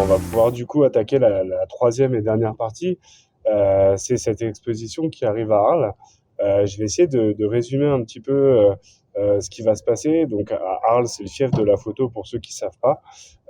on va pouvoir du coup attaquer la troisième et dernière partie. C'est cette exposition qui arrive à Arles. Je vais essayer de résumer un petit peu ce qui va se passer. Donc à Arles, c'est le fief de la photo pour ceux qui savent pas.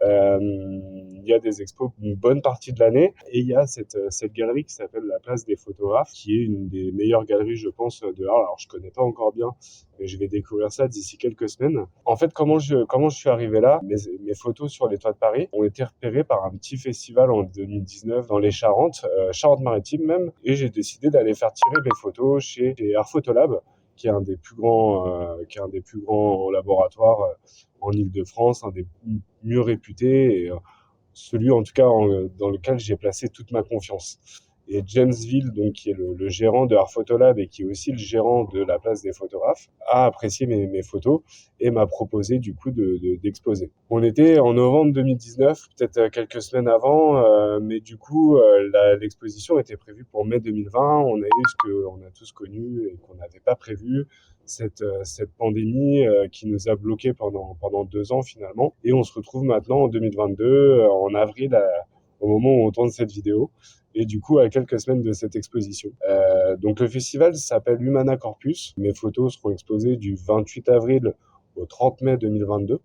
Il y a des expos une bonne partie de l'année et il y a cette galerie qui s'appelle la Place des photographes, qui est une des meilleures galeries, je pense, de Arles. Alors je connais pas encore bien, mais je vais découvrir ça d'ici quelques semaines. En fait, comment je suis arrivé là? Mes photos sur les toits de Paris ont été repérées par un petit festival en 2019 dans les Charentes, Charentes-Maritimes même, et j'ai décidé d'aller faire tirer mes photos chez Art Photolab, qui est un des plus grands laboratoires en Île-de-France, un des mieux réputés et celui en tout cas dans lequel j'ai placé toute ma confiance. Et James Ville, donc, qui est le gérant de Art Photolab et qui est aussi le gérant de la Place des photographes, a apprécié mes photos et m'a proposé du coup d'exposer. On était en novembre 2019, peut-être quelques semaines avant, mais du coup l'exposition était prévue pour mai 2020. On a eu ce qu'on a tous connu et qu'on n'avait pas prévu, cette pandémie qui nous a bloqués pendant 2 ans finalement. Et on se retrouve maintenant en 2022, en avril, au moment où on tourne cette vidéo. Et du coup, à quelques semaines de cette exposition. Donc le festival s'appelle Humana Corpus. Mes photos seront exposées du 28 avril au 30 mai 2022.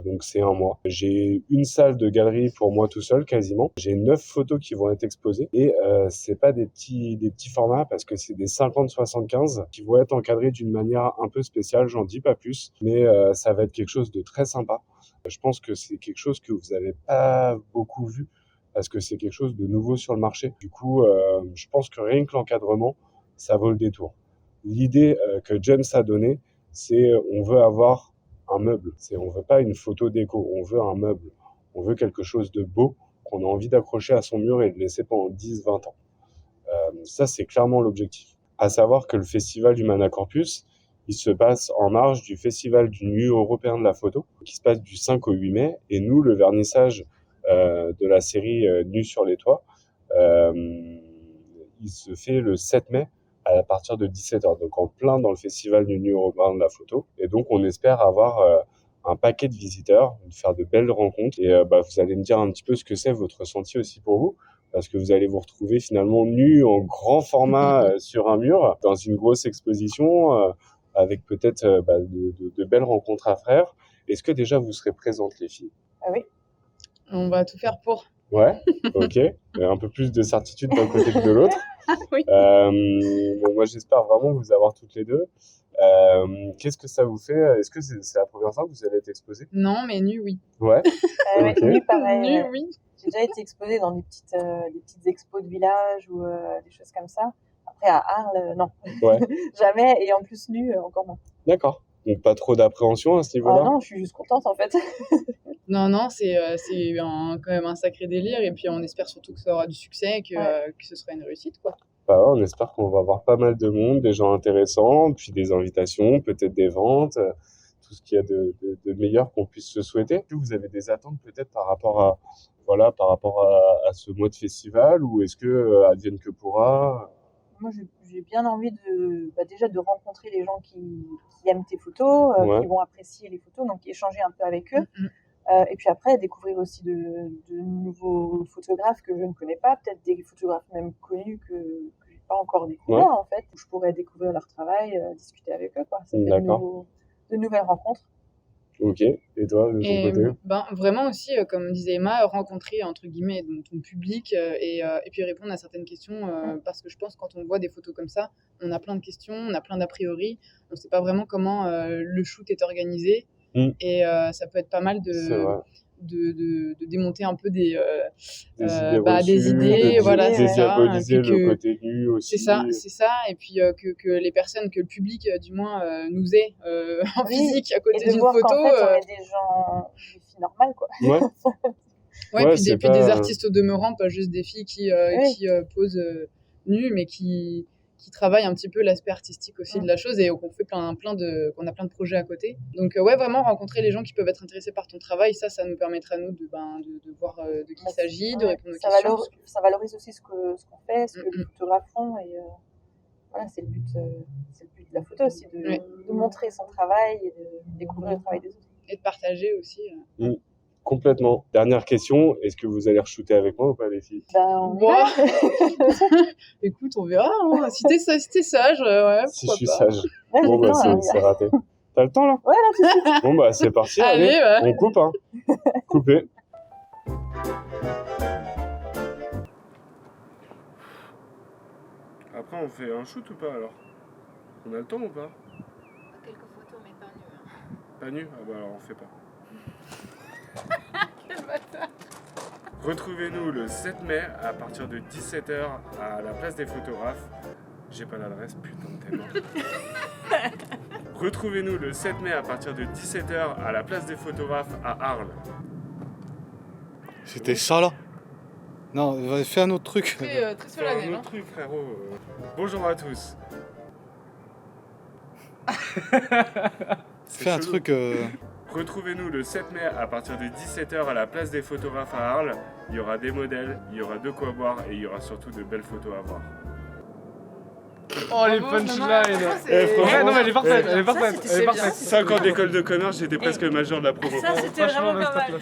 Donc c'est un mois. J'ai une salle de galerie pour moi tout seul quasiment. J'ai 9 photos qui vont être exposées et c'est pas des petits formats parce que c'est des 50-75 qui vont être encadrés d'une manière un peu spéciale. J'en dis pas plus, mais ça va être quelque chose de très sympa. Je pense que c'est quelque chose que vous avez pas beaucoup vu parce que c'est quelque chose de nouveau sur le marché. Du coup, je pense que rien que l'encadrement, ça vaut le détour. L'idée que James a donnée, c'est on veut avoir un meuble. On veut pas une photo déco, on veut un meuble. On veut quelque chose de beau qu'on a envie d'accrocher à son mur et de laisser pendant 10-20 ans. Ça, c'est clairement l'objectif. À savoir que le festival Humana Corpus, il se passe en marge du festival du Nu européen de la photo, qui se passe du 5 au 8 mai. Et nous, le vernissage de la série Nu sur les toits, euh, il se fait le 7 mai à partir de 17h, donc en plein dans le festival du Nu européen de la photo. Et donc, on espère avoir un paquet de visiteurs, faire de belles rencontres. Et vous allez me dire un petit peu ce que c'est votre ressenti aussi pour vous, parce que vous allez vous retrouver finalement nu en grand format sur un mur, dans une grosse exposition, avec peut-être de belles rencontres à faire. Est-ce que déjà vous serez présentes, les filles? Ah oui. On va tout faire pour. Ouais, ok. Un peu plus de certitude d'un côté que de l'autre. Oui. Bon, moi, j'espère vraiment vous avoir toutes les deux. Qu'est-ce que ça vous fait? Est-ce que c'est la première fois que vous allez être exposée? Non, mais nu, oui. Ouais. Ouais, Ok. nu, pareil. Nu, Oui. J'ai déjà été exposée dans des petites expos de village ou des choses comme ça. Après, à Arles, non. Ouais. Jamais. Et en plus, nu, encore moins. D'accord. Donc, pas trop d'appréhension à ce niveau-là? Ah non, je suis juste contente, en fait. Non, c'est quand même un sacré délire. Et puis, on espère surtout que ça aura du succès et que ce sera une réussite, quoi. Bah ouais, on espère qu'on va avoir pas mal de monde, des gens intéressants, puis des invitations, peut-être des ventes, tout ce qu'il y a de meilleur qu'on puisse se souhaiter. Est-ce que vous avez des attentes peut-être par rapport à ce mois de festival, ou est-ce que advienne que pourra? Moi, j'ai bien envie déjà de rencontrer les gens qui aiment tes photos, Ouais. qui vont apprécier les photos, donc échanger un peu avec eux. Et puis après, découvrir aussi de nouveaux photographes que je ne connais pas, peut-être des photographes même connus que je n'ai pas encore découverts, en fait, où je pourrais découvrir leur travail, discuter avec eux, quoi. Ça fait de nouvelles rencontres. Ok. Et toi, de ton côté? Vraiment aussi, comme disait Emma, rencontrer entre guillemets ton public et puis répondre à certaines questions parce que je pense que quand on voit des photos comme ça, on a plein de questions, on a plein d'a priori, on ne sait pas vraiment comment le shoot est organisé et ça peut être pas mal de démonter un peu des idées reçues, idées, voilà, c'est ça. dédiaboliser Et puis le côté nu aussi. C'est ça. Et puis que les personnes, que le public, du moins, nous ait en physique à côté d'une photo. Et de voir qu'en fait, on est des gens, des filles normales, quoi. Ouais, puis des artistes au demeurant, pas juste des filles qui posent nues, mais qui travaillent un petit peu l'aspect artistique aussi de la chose et qu'on fait qu'on a plein de projets à côté. Donc vraiment rencontrer les gens qui peuvent être intéressés par ton travail, ça nous permettra nous de voir de qui il s'agit, de répondre aux questions. Ça valorise aussi ce qu'on fait, ce que les photographes font et voilà, c'est le but de la photo aussi, de montrer son travail et de découvrir le travail des autres. Et de partager aussi. Complètement. Dernière question, est-ce que vous allez re-shooter avec moi ou pas, les filles? On y Ouah. va. Écoute, on verra. Hein. Si t'es sage, ouais, Si je pourquoi suis pas. sage. Ouais, Bon, j'ai bah, le temps, c'est raté. T'as le temps, là? Ouais, là, tout de suite. Bon, bah, c'est parti. Allez, Allez, ouais. on coupe, hein. Coupé. Après, on fait un shoot ou pas, alors? On a le temps ou pas? Quelques photos, mais pas nues. Hein. Pas nu? Ah bah alors on fait pas. Quel bâtard. Retrouvez-nous le 7 mai à partir de 17h à la place des photographes. J'ai pas l'adresse, putain de tellement. Retrouvez-nous le 7 mai à partir de 17h à la place des photographes à Arles. C'était ça là? Non, fais un autre truc. Très C'est solennel. un autre truc, frérot. Bonjour à tous. Fais un truc. Retrouvez-nous le 7 mai à partir de 17h à la place des photographes à Arles. Il y aura des modèles, il y aura de quoi boire et il y aura surtout de belles photos à voir. Oh, les Bravo, punchlines. franchement, Ouais, non, mais elle est parfaite, elle est Ça, parfaite, c'était elle est bien. parfaite. 5 ans d'école de commerce, j'étais presque major de la promo. Ça, c'était vraiment pas mal. masterclass.